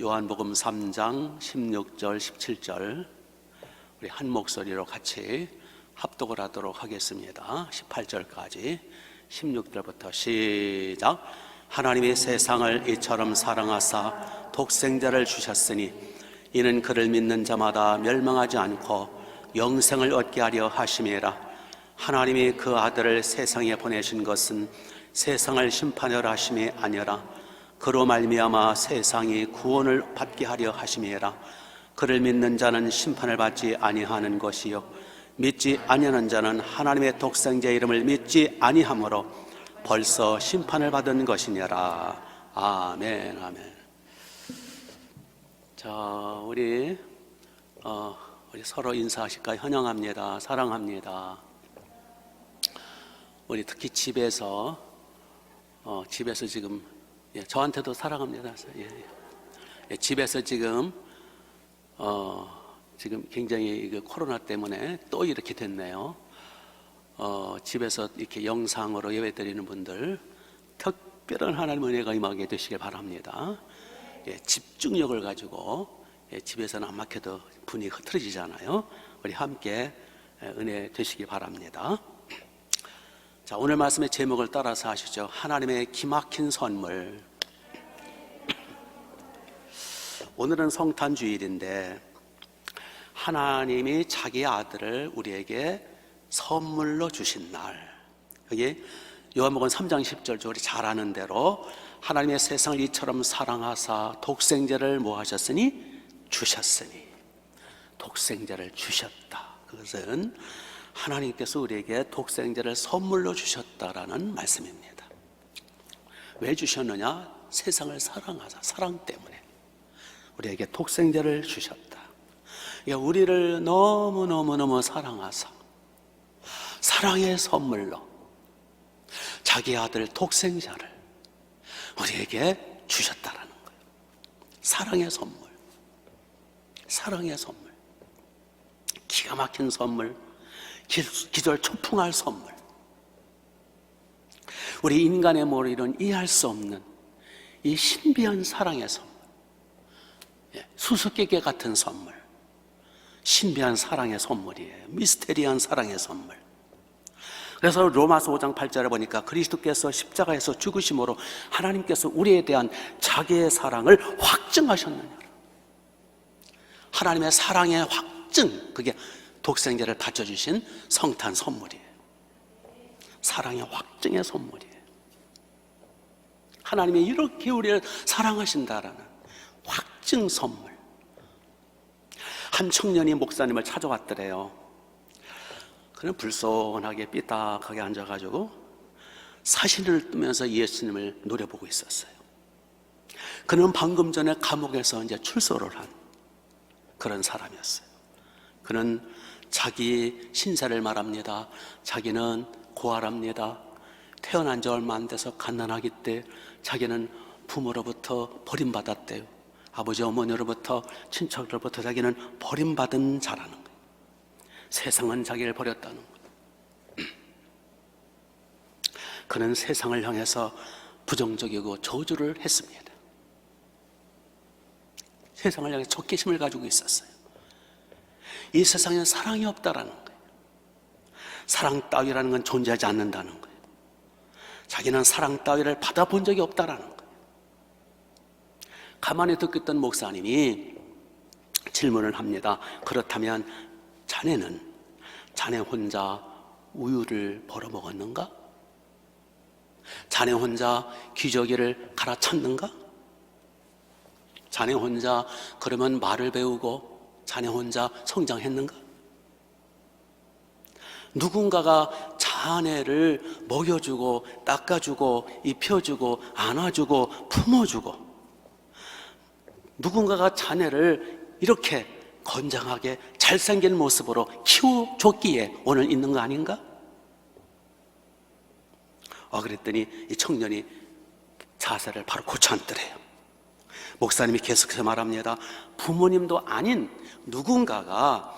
요한복음 3장 16절 17절 우리 한 목소리로 같이 합독을 하도록 하겠습니다. 18절까지 16절부터 시작. 하나님이 세상을 이처럼 사랑하사 독생자를 주셨으니 이는 그를 믿는 자마다 멸망하지 않고 영생을 얻게 하려 하심이라. 하나님이 그 아들을 세상에 보내신 것은 세상을 심판하려 하심이 아니라 그로 말미암아 세상이 구원을 받게 하려 하심이라. 그를 믿는 자는 심판을 받지 아니하는 것이요 믿지 아니하는 자는 하나님의 독생자의 이름을 믿지 아니하므로 벌써 심판을 받은 것이니라. 아멘, 아멘. 자, 우리 서로 인사하실까요? 환영합니다. 사랑합니다. 우리 특히 집에서 지금 저한테도 사랑합니다. 집에서 지금 굉장히 코로나 때문에 또 이렇게 됐네요. 집에서 이렇게 영상으로 예배드리는 분들 특별한 하나님의 은혜가 임하게 되시길 바랍니다. 집중력을 가지고 집에서는 안 막혀도 분위기가 흐트러지잖아요. 우리 함께 은혜 되시기 바랍니다. 자, 오늘 말씀의 제목을 따라서 하시죠. 하나님의 기막힌 선물. 오늘은 성탄주일인데 하나님이 자기 아들을 우리에게 선물로 주신 날, 그게 요한복음 3장 10절 우리 잘 아는 대로 하나님의 세상을 이처럼 사랑하사 독생자를 뭐 하셨으니? 주셨으니. 독생자를 주셨다. 그것은 하나님께서 우리에게 독생자를 선물로 주셨다라는 말씀입니다. 왜 주셨느냐? 세상을 사랑하사, 사랑 때문에 우리에게 독생자를 주셨다. 우리를 너무너무너무 사랑하사 사랑의 선물로 자기 아들 독생자를 우리에게 주셨다라는 거예요. 사랑의 선물, 사랑의 선물, 기가 막힌 선물, 기절 초풍할 선물, 우리 인간의 머리로는 이해할 수 없는 이 신비한 사랑의 선물, 수수께끼 같은 선물, 신비한 사랑의 선물이에요. 미스테리한 사랑의 선물. 그래서 로마서 5장 8절에 보니까 그리스도께서 십자가에서 죽으심으로 하나님께서 우리에 대한 자기의 사랑을 확증하셨느냐. 하나님의 사랑의 확증, 그게 독생자를 바쳐주신 성탄 선물이에요. 사랑의 확증의 선물이에요. 하나님이 이렇게 우리를 사랑하신다라는 확증 선물. 한 청년이 목사님을 찾아왔더래요. 그는 불손하게 삐딱하게 앉아가지고 사진을 뜨면서 예수님을 노려보고 있었어요. 그는 방금 전에 감옥에서 이제 출소를 한 그런 사람이었어요. 그는 자기 신세를 말합니다. 자기는 고아랍니다. 태어난 지 얼마 안 돼서 갓난아기 때 자기는 부모로부터 버림받았대요. 아버지 어머니로부터 친척으로부터 자기는 버림받은 자라는 거예요. 세상은 자기를 버렸다는 거예요. 그는 세상을 향해서 부정적이고 저주를 했습니다. 세상을 향해 적개심을 가지고 있었어요. 이 세상에 사랑이 없다라는 거예요. 사랑 따위라는 건 존재하지 않는다는 거예요. 자기는 사랑 따위를 받아본 적이 없다라는 거예요. 가만히 듣고 있던 목사님이 질문을 합니다. 그렇다면 자네 혼자 우유를 벌어먹었는가? 자네 혼자 기저귀를 갈아찼는가? 자네 혼자 그러면 말을 배우고 자네 혼자 성장했는가? 누군가가 자네를 먹여주고 닦아주고 입혀주고 안아주고 품어주고 누군가가 자네를 이렇게 건장하게 잘생긴 모습으로 키워줬기에 오늘 있는 거 아닌가? 그랬더니 이 청년이 자세를 바로 고쳐앉더래요. 목사님이 계속해서 말합니다. 부모님도 아닌 누군가가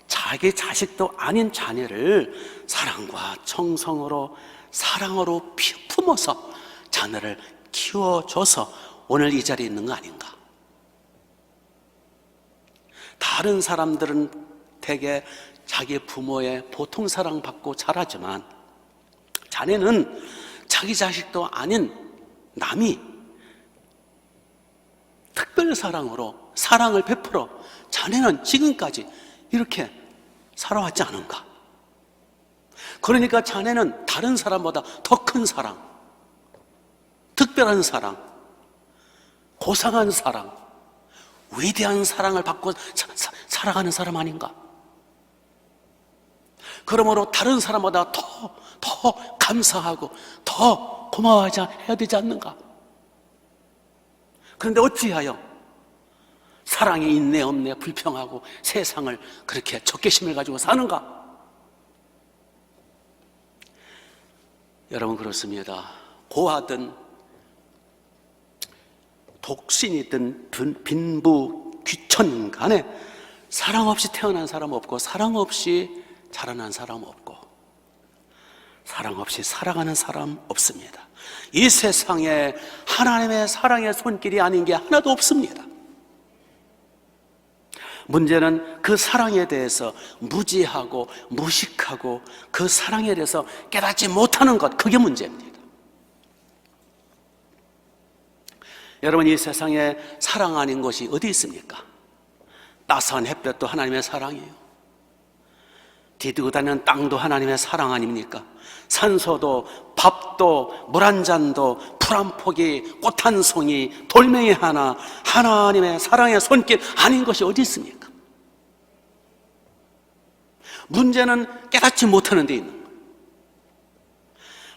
자기 자식도 아닌 자녀를 사랑과 정성으로 사랑으로 품어서 자녀를 키워줘서 오늘 이 자리에 있는 거 아닌가? 다른 사람들은 대개 자기 부모의 보통 사랑받고 자라지만 자네는 자기 자식도 아닌 남이 특별 사랑으로 사랑을 베풀어 자네는 지금까지 이렇게 살아왔지 않은가? 그러니까 자네는 다른 사람보다 더 큰 사랑, 특별한 사랑, 고상한 사랑, 위대한 사랑을 받고 살아가는 사람 아닌가? 그러므로 다른 사람보다 더 감사하고 더 고마워해야 되지 않는가? 그런데 어찌하여 사랑이 있네 없네 불평하고 세상을 그렇게 적개심을 가지고 사는가? 여러분, 그렇습니다. 고하든 독신이든 빈부 귀천 간에 사랑 없이 태어난 사람 없고 사랑 없이 자라난 사람 없고 사랑 없이 살아가는 사람 없습니다. 이 세상에 하나님의 사랑의 손길이 아닌 게 하나도 없습니다. 문제는 그 사랑에 대해서 무지하고 무식하고 그 사랑에 대해서 깨닫지 못하는 것, 그게 문제입니다. 여러분, 이 세상에 사랑 아닌 것이 어디 있습니까? 따스한 햇볕도 하나님의 사랑이에요. 디디고 다니는 땅도 하나님의 사랑 아닙니까? 산소도 밥도 물 한 잔도 풀 한 포기 꽃 한 송이 돌멩이 하나 하나님의 사랑의 손길 아닌 것이 어디 있습니까? 문제는 깨닫지 못하는 데 있는 거예요.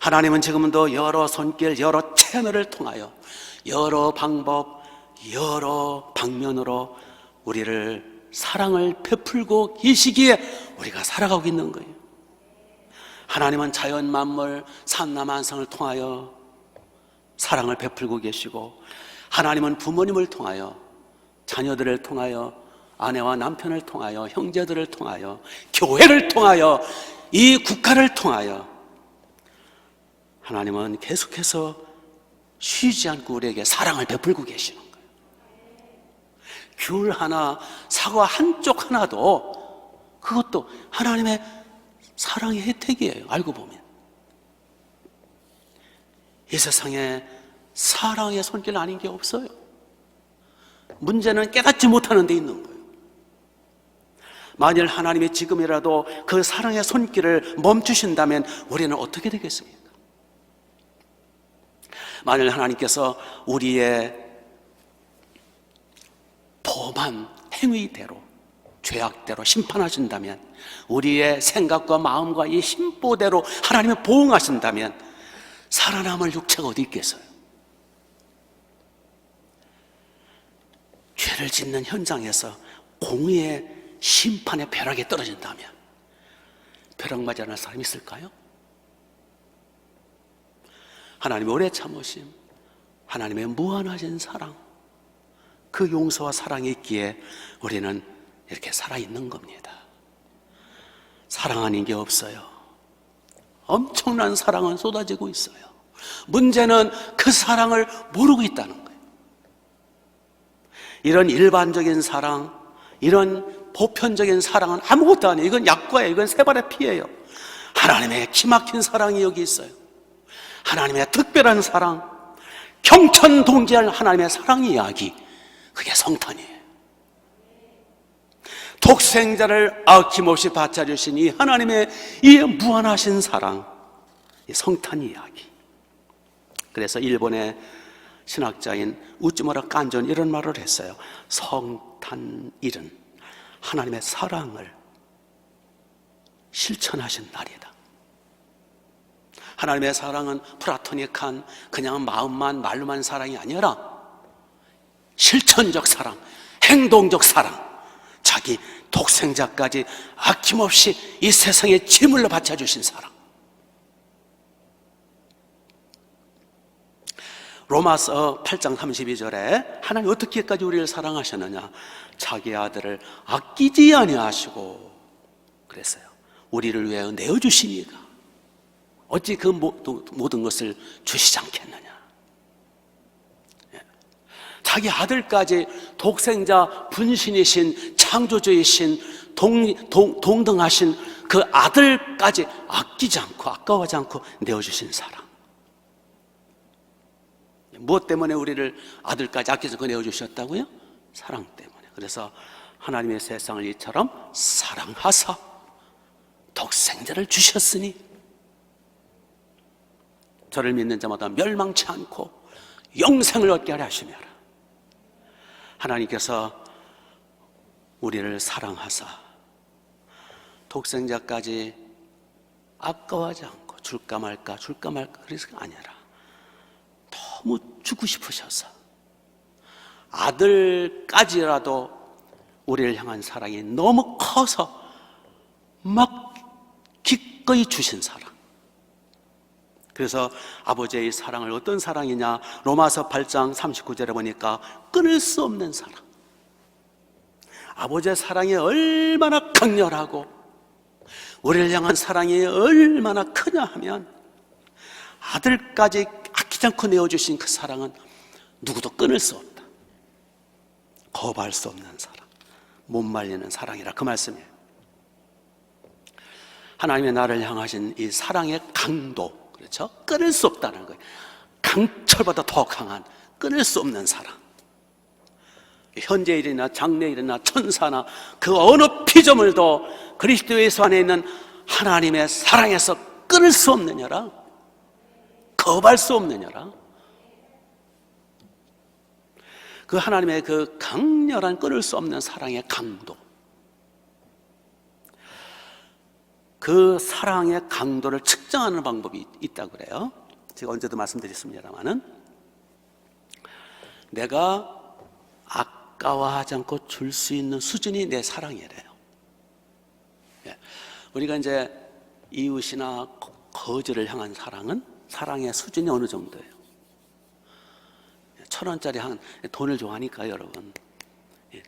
하나님은 지금도 여러 손길 여러 채널을 통하여 여러 방법 여러 방면으로 우리를 사랑을 베풀고 계시기에 우리가 살아가고 있는 거예요. 하나님은 자연 만물 산나만성을 통하여 사랑을 베풀고 계시고, 하나님은 부모님을 통하여 자녀들을 통하여 아내와 남편을 통하여 형제들을 통하여 교회를 통하여 이 국가를 통하여 하나님은 계속해서 쉬지 않고 우리에게 사랑을 베풀고 계시는 거예요. 귤 하나, 사과 한쪽 하나도 그것도 하나님의 사랑의 혜택이에요. 알고 보면 이 세상에 사랑의 손길 아닌 게 없어요. 문제는 깨닫지 못하는 데 있는 거예요. 만일 하나님이 지금이라도 그 사랑의 손길을 멈추신다면 우리는 어떻게 되겠습니까? 만일 하나님께서 우리의 범한 행위대로 죄악대로 심판하신다면, 우리의 생각과 마음과 이 심보대로 하나님이 보응하신다면 살아남을 육체가 어디 있겠어요? 죄를 짓는 현장에서 공의의 심판의 벼락에 떨어진다면 벼락 맞이 않을 사람이 있을까요? 하나님의 오래 참으심, 하나님의 무한하신 사랑, 그 용서와 사랑이 있기에 우리는 이렇게 살아있는 겁니다. 사랑 아닌 게 없어요. 엄청난 사랑은 쏟아지고 있어요. 문제는 그 사랑을 모르고 있다는 거예요. 이런 일반적인 사랑, 이런 보편적인 사랑은 아무것도 아니에요. 이건 약과예요. 이건 새발의 피예요. 하나님의 기막힌 사랑이 여기 있어요. 하나님의 특별한 사랑, 경천동지할 하나님의 사랑 이야기, 그게 성탄이에요. 독생자를 아낌없이 바쳐주신 이 하나님의 이 무한하신 사랑, 이 성탄 이야기. 그래서 일본의 신학자인 우찌무라 깐존 이런 말을 했어요. 성탄일은 하나님의 사랑을 실천하신 날이다. 하나님의 사랑은 플라토닉한 그냥 마음만 말로만 사랑이 아니라 실천적 사랑, 행동적 사랑, 자기 독생자까지 아낌없이 이 세상에 제물로 바쳐주신 사랑. 로마서 8장 32절에 하나님 어떻게까지 우리를 사랑하셨느냐, 자기 아들을 아끼지 아니하시고 그랬어요. 우리를 위하여 내어주시니까 어찌 그 모든 것을 주시지 않겠느냐. 자기 아들까지 독생자 분신이신 창조주이신 동등하신 그 아들까지 아끼지 않고 아까워하지 않고 내어주신 사랑. 무엇 때문에 우리를 아들까지 아끼지 않고 내어주셨다고요? 사랑 때문에. 그래서 하나님의 세상을 이처럼 사랑하사 독생자를 주셨으니 저를 믿는 자마다 멸망치 않고 영생을 얻게 하려 하시며라. 하나님께서 우리를 사랑하사 독생자까지 아까워하지 않고 줄까 말까 그래서 아니라 너무 주고 싶으셔서 아들까지라도 우리를 향한 사랑이 너무 커서 막 기꺼이 주신 사랑. 그래서 아버지의 사랑을 어떤 사랑이냐, 로마서 8장 39절에 보니까 끊을 수 없는 사랑. 아버지의 사랑이 얼마나 강렬하고 우리를 향한 사랑이 얼마나 크냐 하면 아들까지 아끼지 않고 내어주신 그 사랑은 누구도 끊을 수 없다. 거부할 수 없는 사랑, 못 말리는 사랑이라 그 말씀이에요. 하나님의 나를 향하신 이 사랑의 강도, 그렇죠? 끊을 수 없다는 거예요. 강철보다 더 강한 끊을 수 없는 사랑. 현재일이나 장래일이나 천사나 그 어느 피조물도 그리스도 예수 안에 있는 하나님의 사랑에서 끊을 수 없느냐라, 거부할 수 없느냐라. 그 하나님의 그 강렬한 끊을 수 없는 사랑의 강도, 그 사랑의 강도를 측정하는 방법이 있다고 그래요. 제가 언제도 말씀드렸습니다만은 내가 아까워하지 않고 줄 수 있는 수준이 내 사랑이래요. 우리가 이제 이웃이나 거지를 향한 사랑은 사랑의 수준이 어느 정도예요? 1,000원짜리 한 돈을 좋아하니까 여러분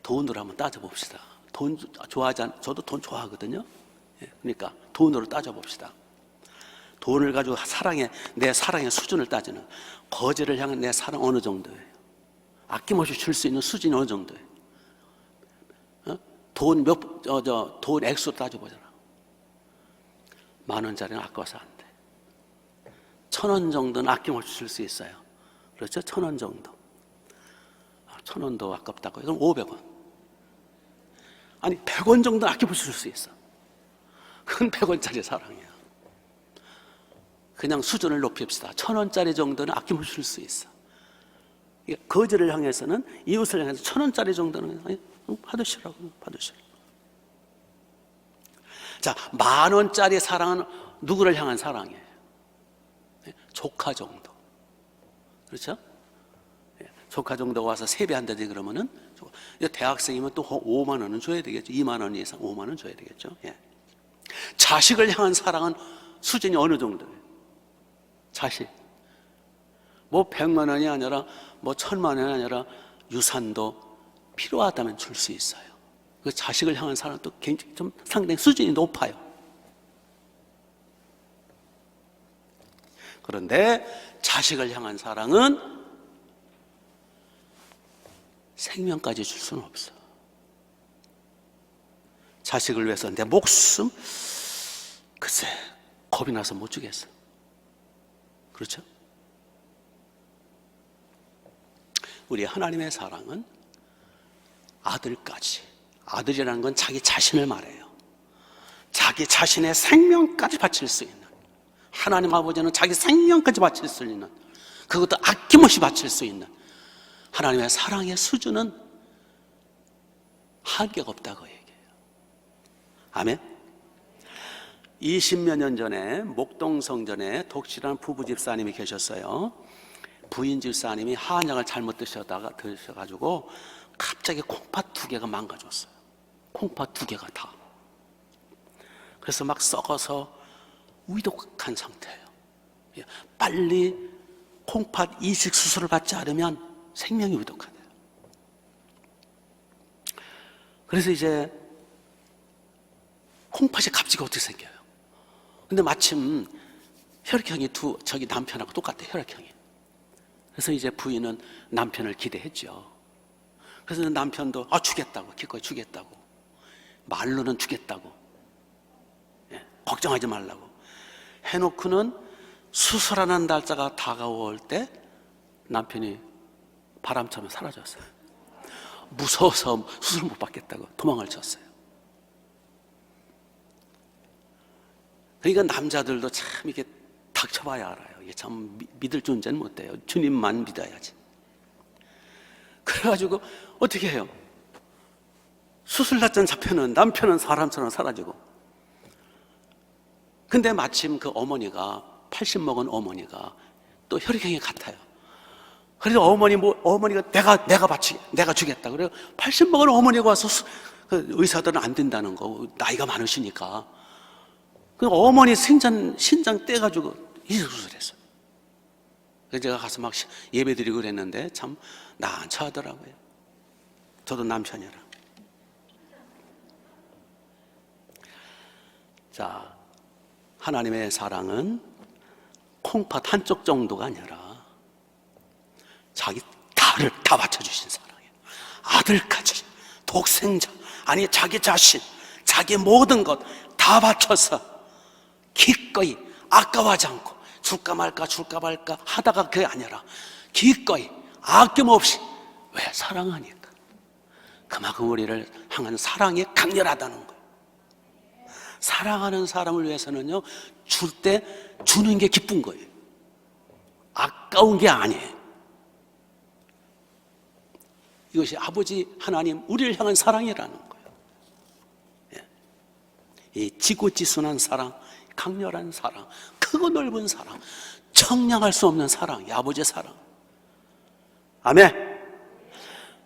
돈으로 한번 따져봅시다. 돈 좋아하지 않, 저도 돈 좋아하거든요. 그러니까 돈으로 따져봅시다. 돈을 가지고 내 사랑의 수준을 따지는, 거지를 향한 내 사랑 어느 정도예요? 아낌없이 줄 수 있는 수준이 어느 정도예요? 돈 액수로 따져보잖아. 10,000원짜리는 아까워서 안 돼. 1,000원 정도는 아낌없이 줄 수 있어요. 그렇죠? 1,000원 정도. 1,000원도 아깝다고. 그럼 500원. 아니 100원 정도는 아낌없이 줄 수 있어. 그건 100원짜리 사랑이야. 그냥 수준을 높입시다. 1,000원짜리 정도는 아낌없이 줄 수 있어. 거지를 향해서는, 이웃을 향해서 1,000원짜리 정도는 받으시라고. 자, 10,000원짜리 사랑은 누구를 향한 사랑이에요? 조카 정도. 그렇죠? 조카 정도 와서 세배한다지 그러면은, 대학생이면 또 5만 원은 줘야 되겠죠. 2만 원 이상 5만 원 줘야 되겠죠. 예. 자식을 향한 사랑은 수준이 어느 정도예요? 자식. 뭐 100만 원이 아니라 뭐 1,000만 원이 아니라 유산도 필요하다면 줄 수 있어요. 그 자식을 향한 사랑은 또 굉장히 좀 상당히 수준이 높아요. 그런데 자식을 향한 사랑은 생명까지 줄 수는 없어. 자식을 위해서 내 목숨, 글쎄 겁이 나서 못 주겠어. 그렇죠? 우리 하나님의 사랑은 아들까지, 아들이라는 건 자기 자신을 말해요. 자기 자신의 생명까지 바칠 수 있는, 하나님 아버지는 자기 생명까지 바칠 수 있는, 그것도 아낌없이 바칠 수 있는 하나님의 사랑의 수준은 한계가 없다고 얘기해요. 아멘. 20몇 년 전에 목동성전에 독실한 부부 집사님이 계셨어요. 부인 집사님이 한약을 잘못 드셔가지고 갑자기 콩팥 2개가 망가졌어요. 콩팥 2개가 다. 그래서 막 썩어서 위독한 상태예요. 빨리 콩팥 이식 수술을 받지 않으면 생명이 위독하대요. 그래서 이제 콩팥이 갑자기 어떻게 생겨요? 근데 마침 혈액형이 저기 남편하고 똑같아요. 혈액형이. 그래서 이제 부인은 남편을 기대했죠. 그래서 남편도 주겠다고, 기꺼이 주겠다고, 말로는 주겠다고, 걱정하지 말라고 해놓고는 수술하는 날짜가 다가올 때 남편이 바람처럼 사라졌어요. 무서워서 수술 못 받겠다고 도망을 쳤어요. 그러니까 남자들도 참 이게 닥쳐봐야 알아요. 이게 참 믿을 존재는 못 돼요. 주님만 믿어야지. 그래가지고 어떻게 해요? 수술 날짜는 잡혀는 남편은 사람처럼 사라지고, 근데 마침 그 어머니가 80 먹은 어머니가 또 혈액형이 같아요. 그래서 어머니가 내가 주겠다. 그래요. 80 먹은 어머니가 와서 그 의사들은 안 된다는 거, 나이가 많으시니까. 그 어머니 신장 떼가지고 이수술했어요. 그래서 제가 가서 막 예배드리고 그랬는데 참 난처하더라고요. 저도 남편이라. 자, 하나님의 사랑은 콩팥 한쪽 정도가 아니라 자기 다를 다 바쳐주신 사랑이에요. 아들까지, 독생자, 아니 자기 자신, 자기 모든 것 다 바쳐서 기꺼이 아까워하지 않고 줄까 말까 하다가 그게 아니라 기꺼이 아낌없이. 왜? 사랑하니까. 그만큼 우리를 향한 사랑이 강렬하다는 거예요. 사랑하는 사람을 위해서는요, 줄 때 주는 게 기쁜 거예요. 아까운 게 아니에요. 이것이 아버지 하나님 우리를 향한 사랑이라는 거예요. 이 지고지순한 사랑, 강렬한 사랑, 크고 넓은 사랑, 청량할 수 없는 사랑, 이 아버지의 사랑. 아멘.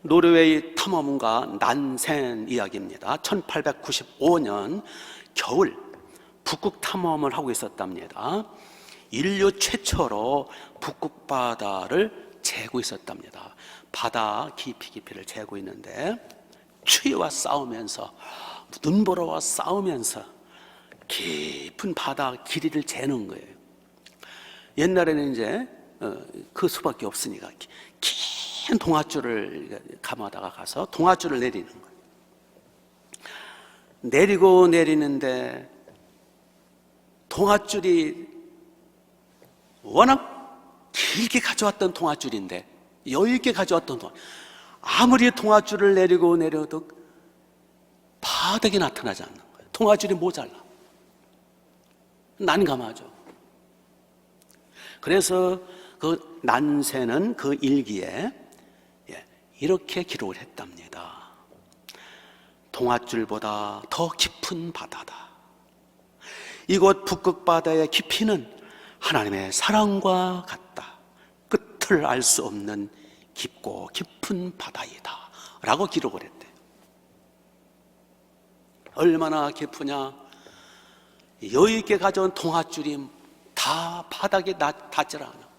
노르웨이 탐험가 난센 이야기입니다. 1895년 겨울 북극 탐험을 하고 있었답니다. 인류 최초로 북극 바다를 재고 있었답니다. 바다 깊이를 재고 있는데 추위와 싸우면서, 눈보라와 싸우면서 깊은 바다 길이를 재는 거예요. 옛날에는 이제 그 수밖에 없으니까 긴 동아줄을 감아다가 가서 동아줄을 내리는 거예요. 내리고 내리는데 동아줄이 워낙 길게 가져왔던 동아줄인데, 여유 있게 가져왔던 아무리 동아줄을 내려도 바닥에 나타나지 않는 거예요. 동아줄이 모자라. 난감하죠. 그래서 그 난세는 그 일기에 이렇게 기록을 했답니다. 동아줄보다 더 깊은 바다다. 이곳 북극 바다의 깊이는 하나님의 사랑과 같다. 끝을 알 수 없는 깊고 깊은 바다이다 라고 기록을 했대요. 얼마나 깊으냐? 여유 있게 가져온 동아줄이 다 바닥에 닿질 않아.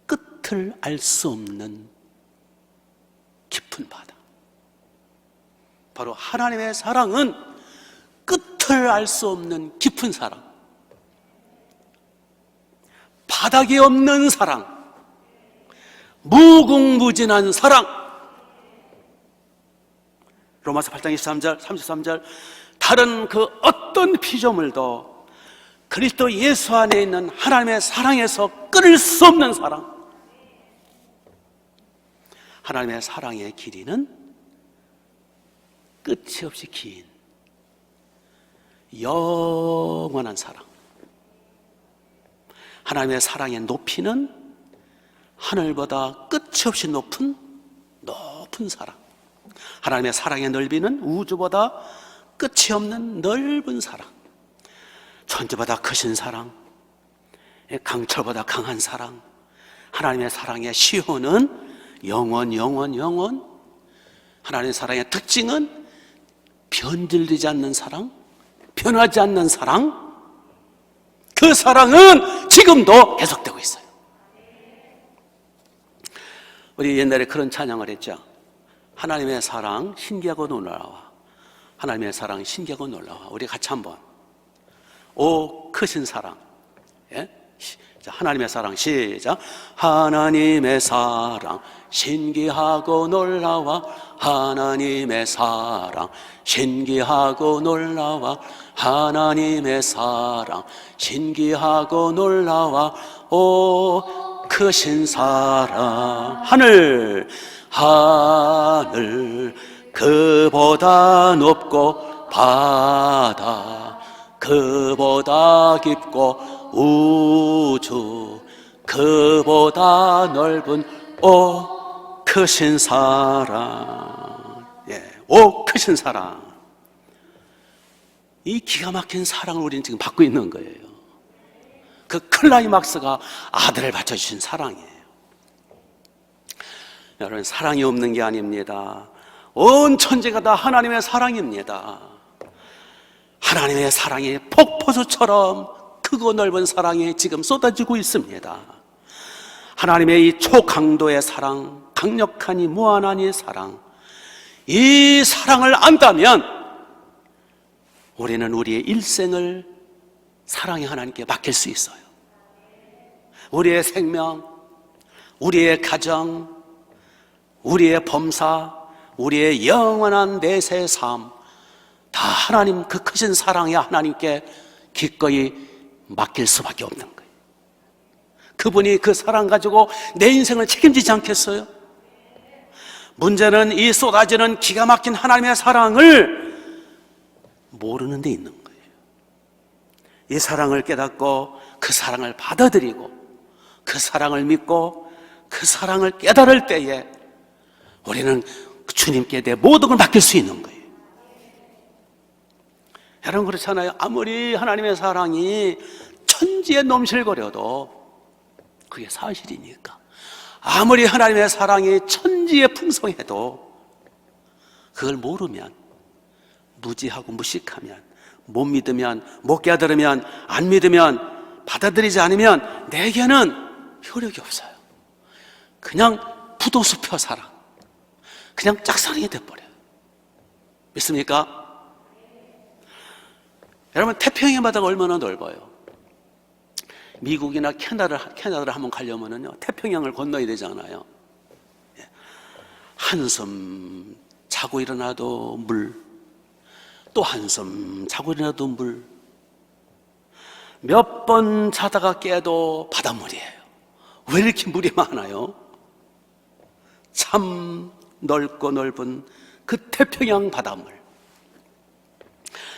끝을 알 수 없는 깊은 바다. 바로 하나님의 사랑은 끝을 알 수 없는 깊은 사랑, 바닥이 없는 사랑, 무궁무진한 사랑. 로마서 8장 23절, 33절, 다른 그 어떤 피조물도 그리스도 예수 안에 있는 하나님의 사랑에서 끊을 수 없는 사랑. 하나님의 사랑의 길이는 끝이 없이 긴 영원한 사랑. 하나님의 사랑의 높이는 하늘보다 끝이 없이 높은 사랑. 하나님의 사랑의 넓이는 우주보다 끝이 없는 넓은 사랑. 천지보다 크신 사랑, 강철보다 강한 사랑. 하나님의 사랑의 시효는 영원. 하나님의 사랑의 특징은 변질되지 않는 사랑, 변하지 않는 사랑. 그 사랑은 지금도 계속되고 있어요. 우리 옛날에 그런 찬양을 했죠. 하나님의 사랑 신기하고 놀라워. 하나님의 사랑 신기하고 놀라워. 우리 같이 한번. 오 크신 사랑. 자, 하나님의 사랑 시작. 하나님의 사랑 신기하고 놀라워 하나님의 사랑, 신기하고 놀라워 하나님의 사랑, 신기하고 놀라워 오 크신 사랑. 하늘 그보다 높고 바다 그보다 깊고 우주 그보다 넓은 오 크신 사랑. 오 크신 사랑. 이 기가 막힌 사랑을 우리는 지금 받고 있는 거예요. 그 클라이막스가 아들을 바쳐주신 사랑이에요. 여러분, 사랑이 없는 게 아닙니다. 온 천지가 다 하나님의 사랑입니다. 하나님의 사랑이 폭포수처럼 크고 넓은 사랑이 지금 쏟아지고 있습니다. 하나님의 이 초강도의 사랑, 강력한 이 무한한 이 사랑, 이 사랑을 안다면 우리는 우리의 일생을 사랑의 하나님께 맡길 수 있어요. 우리의 생명, 우리의 가정, 우리의 범사, 우리의 영원한 내세의 삶, 다 하나님 그 크신 사랑의 하나님께 기꺼이 맡길 수밖에 없는 거예요. 그분이 그 사랑 가지고 내 인생을 책임지지 않겠어요? 문제는 이 쏟아지는 기가 막힌 하나님의 사랑을 모르는 데 있는 거예요. 이 사랑을 깨닫고 그 사랑을 받아들이고 그 사랑을 믿고 그 사랑을 깨달을 때에 우리는 주님께 내 모든 걸 맡길 수 있는 거예요. 여러분, 그렇잖아요. 아무리 하나님의 사랑이 천지에 넘실거려도 그게 사실이니까. 아무리 하나님의 사랑이 천지에 풍성해도 그걸 모르면, 무지하고 무식하면, 못 믿으면, 못 깨달으면, 안 믿으면, 받아들이지 않으면 내게는 효력이 없어요. 그냥 부도수표 사랑, 그냥 짝사랑이 돼버려요. 믿습니까? 여러분, 태평양 바다가 얼마나 넓어요? 미국이나 캐나다를 한번 가려면요, 태평양을 건너야 되잖아요. 한숨 자고 일어나도 물, 또 한숨 자고 일어나도 물, 몇 번 자다가 깨도 바닷물이에요. 왜 이렇게 물이 많아요? 참 넓고 넓은 그 태평양 바닷물.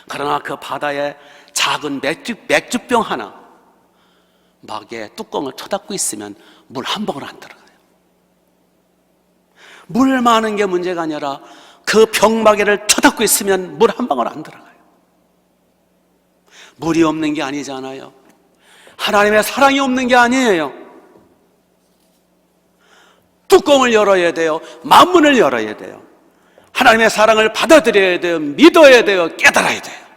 그러나 그 바다에 작은 맥주병 하나 막에 뚜껑을 쳐닫고 있으면 물 한 방울 안 들어가요. 물 많은 게 문제가 아니라 그 병마개를 쳐닫고 있으면 물 한 방울 안 들어가요. 물이 없는 게 아니잖아요. 하나님의 사랑이 없는 게 아니에요. 뚜껑을 열어야 돼요. 만문을 열어야 돼요. 하나님의 사랑을 받아들여야 돼요. 믿어야 돼요. 깨달아야 돼요.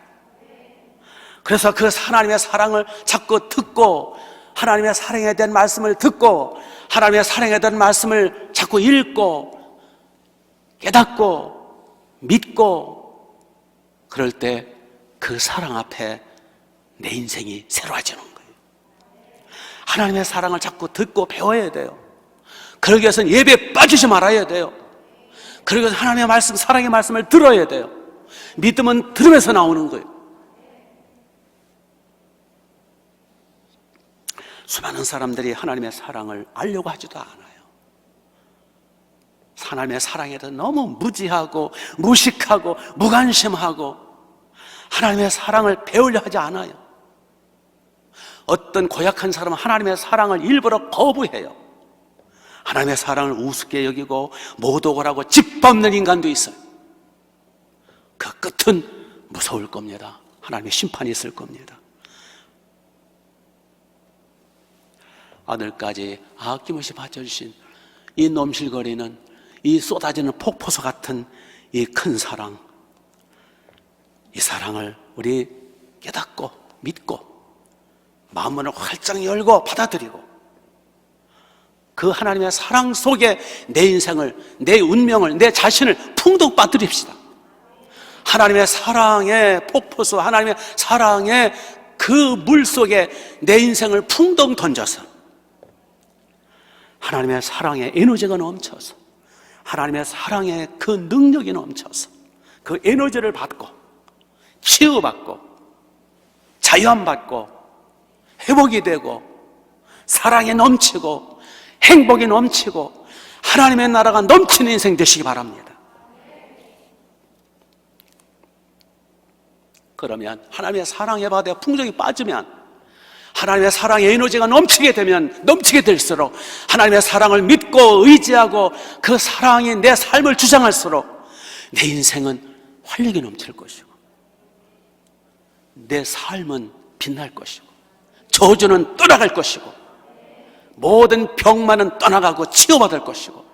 그래서 그 하나님의 사랑을 자꾸 듣고, 하나님의 사랑에 대한 말씀을 듣고, 하나님의 사랑에 대한 말씀을 자꾸 읽고 깨닫고 믿고, 그럴 때 그 사랑 앞에 내 인생이 새로워지는 거예요. 하나님의 사랑을 자꾸 듣고 배워야 돼요. 그러기 위해서는 예배에 빠지지 말아야 돼요. 그러기 위해서 하나님의 말씀, 사랑의 말씀을 들어야 돼요. 믿음은 들으면서 나오는 거예요. 수많은 사람들이 하나님의 사랑을 알려고 하지도 않아요. 하나님의 사랑에 대해서 너무 무지하고 무식하고 무관심하고 하나님의 사랑을 배우려 하지 않아요. 어떤 고약한 사람은 하나님의 사랑을 일부러 거부해요. 하나님의 사랑을 우습게 여기고 모독을 짓밟는 인간도 있어요. 그 끝은 무서울 겁니다. 하나님의 심판이 있을 겁니다. 아들까지 아낌없이 바쳐주신 이 넘실거리는, 이 쏟아지는 폭포수 같은 이 큰 사랑, 이 사랑을 우리 깨닫고 믿고 마음을 활짝 열고 받아들이고 그 하나님의 사랑 속에 내 인생을, 내 운명을, 내 자신을 풍덩 빠뜨립시다. 하나님의 사랑의 폭포수, 하나님의 사랑의 그 물 속에 내 인생을 풍덩 던져서 하나님의 사랑의 에너지가 넘쳐서, 하나님의 사랑의 그 능력이 넘쳐서 그 에너지를 받고 치유받고 자유함받고 회복이 되고 사랑이 넘치고 행복이 넘치고 하나님의 나라가 넘치는 인생 되시기 바랍니다. 그러면 하나님의 사랑의 바다에 풍족이 빠지면, 하나님의 사랑의 에너지가 넘치게 되면 넘치게 될수록 하나님의 사랑을 믿고 의지하고 그 사랑이 내 삶을 주장할수록 내 인생은 활력이 넘칠 것이고 내 삶은 빛날 것이고 저주는 떠나갈 것이고 모든 병만은 떠나가고 치유받을 것이고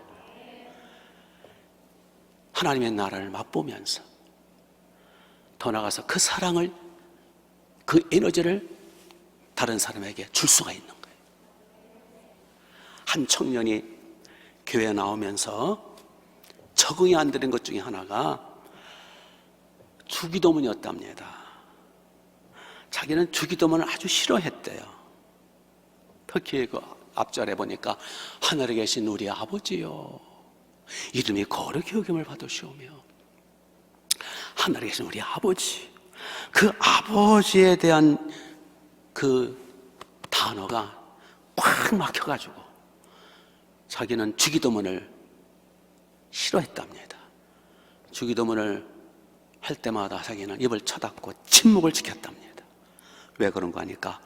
하나님의 나라를 맛보면서 더 나아가서 그 사랑을, 그 에너지를 다른 사람에게 줄 수가 있는 거예요. 한 청년이 교회에 나오면서 적응이 안 되는 것 중에 하나가 주기도문이었답니다. 자기는 주기도문을 아주 싫어했대요. 특히 그 앞절에 보니까 하늘에 계신 우리 아버지요, 이름이 거룩히 여김을 받으시오며, 하늘에 계신 우리 아버지, 그 아버지에 대한 그 단어가 꽉 막혀가지고 자기는 주기도문을 싫어했답니다. 주기도문을 할 때마다 자기는 입을 쳐닫고 침묵을 지켰답니다. 왜 그런가 하니까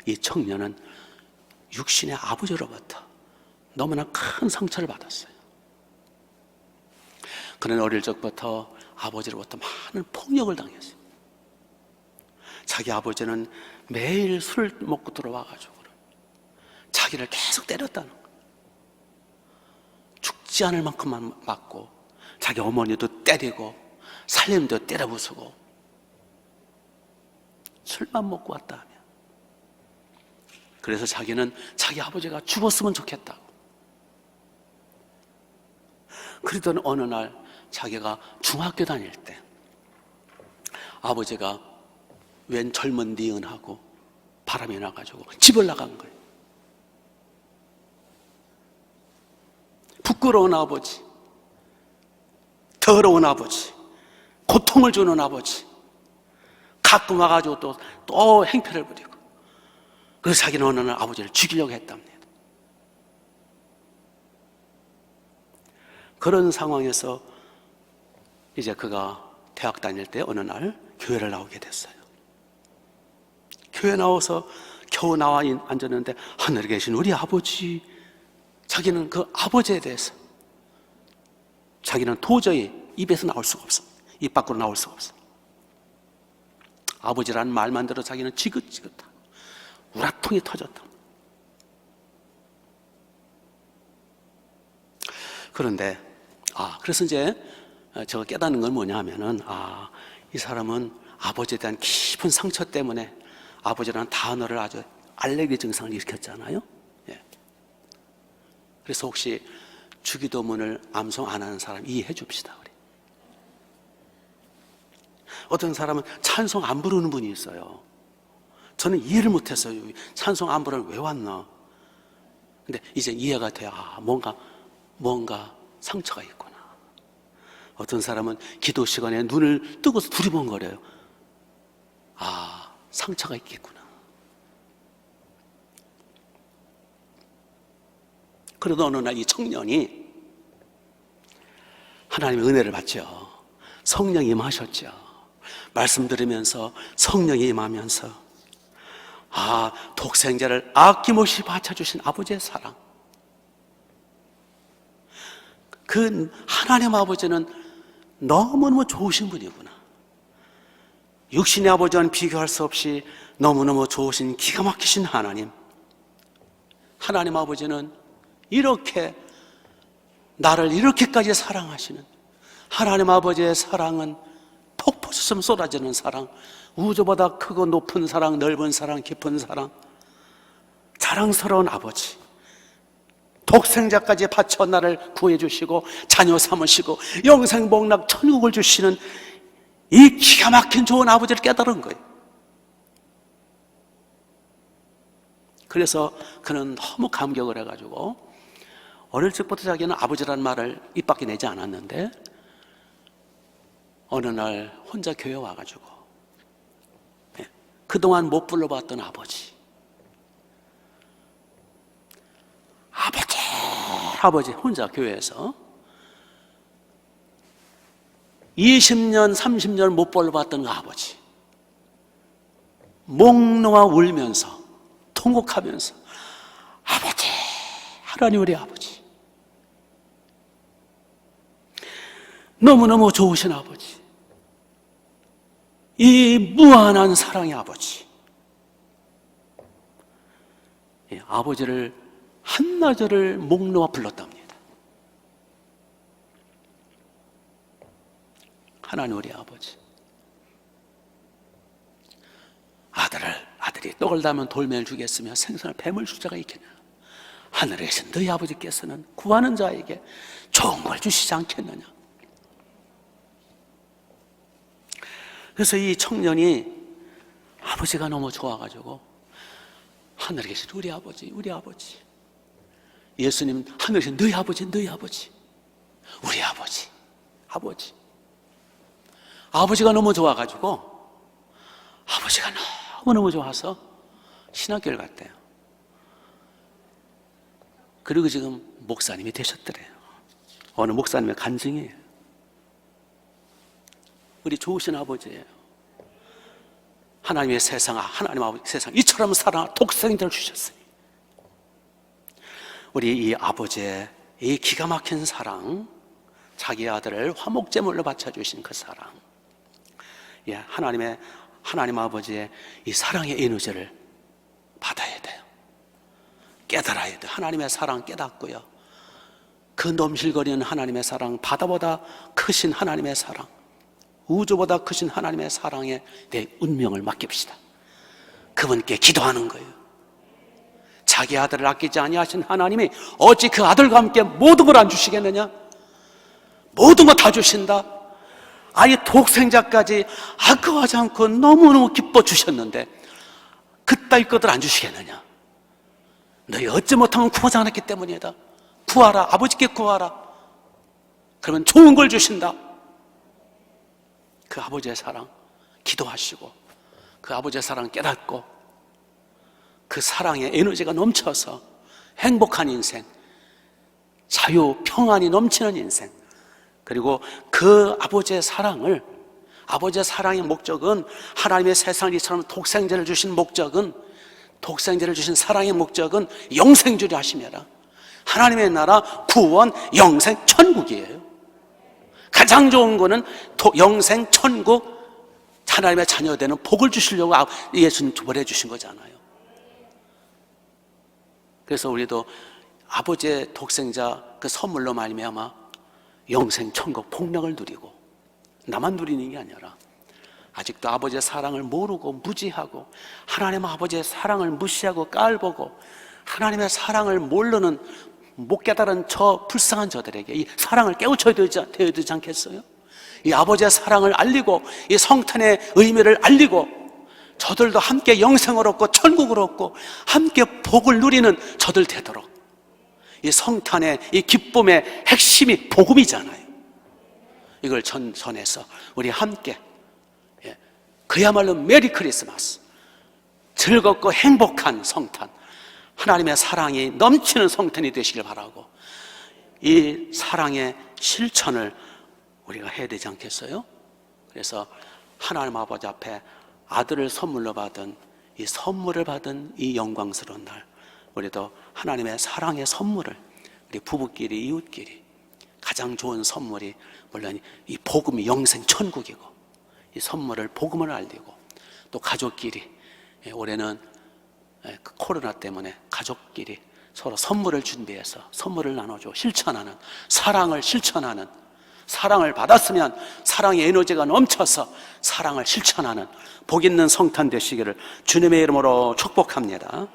이 청년은 육신의 아버지로부터 너무나 큰 상처를 받았어요. 그는 어릴 적부터 아버지로부터 많은 폭력을 당했어요. 자기 아버지는 매일 술을 먹고 들어와가지고 자기를 계속 때렸다는 거예요. 죽지 않을 만큼만 맞고 자기 어머니도 때리고 살림도 때려 부수고 술만 먹고 왔다 하면, 그래서 자기는 자기 아버지가 죽었으면 좋겠다고. 그러던 어느 날 자기가 중학교 다닐 때 아버지가 웬 젊은 니은하고 바람이 나가지고 집을 나간 거예요. 부끄러운 아버지, 더러운 아버지, 고통을 주는 아버지, 가끔 와가지고 또 행패를 부리고, 그래서 자기는 어느 날 아버지를 죽이려고 했답니다. 그런 상황에서 이제 그가 대학 다닐 때 어느 날 교회를 나오게 됐어요. 교회 나와서 겨우 나와 앉았는데 하늘에 계신 우리 아버지, 자기는 그 아버지에 대해서 자기는 도저히 입에서 나올 수가 없어. 입 밖으로 나올 수가 없어. 아버지라는 말만 들어 자기는 지긋지긋하고 우라통이 터졌다. 그런데 그래서 이제 제가 깨닫는 건 뭐냐 하면은 이 사람은 아버지에 대한 깊은 상처 때문에 아버지라는 단어를 아주 알레르기 증상을 일으켰잖아요. 예. 그래서 혹시 주기도문을 암송 안 하는 사람 이해해 줍시다. 우리. 어떤 사람은 찬송 안 부르는 분이 있어요. 저는 이해를 못했어요. 찬송 안 부르는 왜 왔나? 근데 이제 이해가 돼요. 뭔가 상처가 있구나. 어떤 사람은 기도 시간에 눈을 뜨고서 두리번거려요. 상처가 있겠구나. 그러던 어느 날 이 청년이 하나님의 은혜를 받죠. 성령이 임하셨죠. 말씀 들으면서 성령이 임하면서 독생자를 아낌없이 바쳐주신 아버지의 사랑, 그 하나님 아버지는 너무너무 좋으신 분이구나. 육신의 아버지와는 비교할 수 없이 너무너무 좋으신 기가 막히신 하나님 아버지는 이렇게 나를 이렇게까지 사랑하시는 하나님 아버지의 사랑은 폭포수처럼 쏟아지는 사랑, 우주보다 크고 높은 사랑, 넓은 사랑, 깊은 사랑, 자랑스러운 아버지, 독생자까지 바쳐 나를 구해 주시고 자녀 삼으시고 영생복락 천국을 주시는 이 기가 막힌 좋은 아버지를 깨달은 거예요. 그래서 그는 너무 감격을 해가지고 어릴 적부터 자기는 아버지라는 말을 입 밖에 내지 않았는데 어느 날 혼자 교회 와가지고 그동안 못 불러봤던 아버지 혼자 교회에서 20년 30년 못 불러봤던 그 아버지 목 놓아 울면서 통곡하면서 아버지, 하나님 우리 아버지, 너무너무 좋으신 아버지, 이 무한한 사랑의 아버지, 아버지를 한나절을 목 놓아 불렀답니다. 하나님 우리 아버지, 아들이 떡을 담은 돌멩이를 주겠으며 생선을 뱀을 줄 자가 있겠냐. 하늘에 계신 너희 아버지께서는 구하는 자에게 좋은 걸 주시지 않겠느냐. 그래서 이 청년이 아버지가 너무 좋아가지고 하늘에 계신 우리 아버지 예수님 하늘에 계신 너희 아버지 우리 아버지가 너무 좋아가지고 아버지가 너무너무 좋아서 신학교를 갔대요. 그리고 지금 목사님이 되셨더래요. 어느 목사님의 간증이에요. 우리 좋으신 아버지예요. 하나님 아버지 세상 이처럼 사랑하 독생자를 주셨어요. 우리 이 아버지의 이 기가 막힌 사랑, 자기 아들을 화목제물로 바쳐주신 그 사랑, 하나님 아버지의 이 사랑의 에너지를 받아야 돼요. 깨달아야 돼요. 하나님의 사랑 깨닫고요. 그 넘실거리는 하나님의 사랑, 바다보다 크신 하나님의 사랑, 우주보다 크신 하나님의 사랑에 내 운명을 맡깁시다. 그분께 기도하는 거예요. 자기 아들을 아끼지 아니하신 하나님이 어찌 그 아들과 함께 모든 걸 안 주시겠느냐? 모든 거 다 주신다. 아예 독생자까지 아까워하지 않고 너무너무 기뻐 주셨는데 그따위 것들 안 주시겠느냐? 너희 어찌 못하면 구하지 않았기 때문이다. 구하라. 아버지께 구하라. 그러면 좋은 걸 주신다. 그 아버지의 사랑 기도하시고 그 아버지의 사랑 깨닫고 그 사랑의 에너지가 넘쳐서 행복한 인생, 자유, 평안이 넘치는 인생, 그리고 그 아버지의 사랑의 목적은 하나님의 세상을 이처럼 독생자를 주신 사랑의 목적은 영생주리 하심이라. 하나님의 나라, 구원, 영생, 천국이에요. 가장 좋은 거는 영생, 천국, 하나님의 자녀되는 복을 주시려고 예수님 보내주신 거잖아요. 그래서 우리도 아버지의 독생자 그 선물로 말미암아 영생, 천국, 복락을 누리고 나만 누리는 게 아니라 아직도 아버지의 사랑을 모르고 무지하고 하나님 아버지의 사랑을 무시하고 깔보고 하나님의 사랑을 모르는 못 깨달은 저 불쌍한 저들에게 이 사랑을 깨우쳐야 되지 않겠어요? 이 아버지의 사랑을 알리고 이 성탄의 의미를 알리고 저들도 함께 영생을 얻고 천국을 얻고 함께 복을 누리는 저들 되도록 이 성탄의 이 기쁨의 핵심이 복음이잖아요. 이걸 전해서 우리 함께 그야말로 메리 크리스마스, 즐겁고 행복한 성탄, 하나님의 사랑이 넘치는 성탄이 되시길 바라고 이 사랑의 실천을 우리가 해야 되지 않겠어요? 그래서 하나님 아버지 앞에 아들을 선물로 받은 이 선물을 받은 이 영광스러운 날, 우리도 하나님의 사랑의 선물을 우리 부부끼리 이웃끼리 가장 좋은 선물이 물론 이 복음이 영생 천국이고 이 선물을 복음을 알리고 또 가족끼리 올해는 그 코로나 때문에 가족끼리 서로 선물을 준비해서 선물을 나눠주고 실천하는 사랑을 받았으면 사랑의 에너지가 넘쳐서 사랑을 실천하는 복 있는 성탄 되시기를 주님의 이름으로 축복합니다.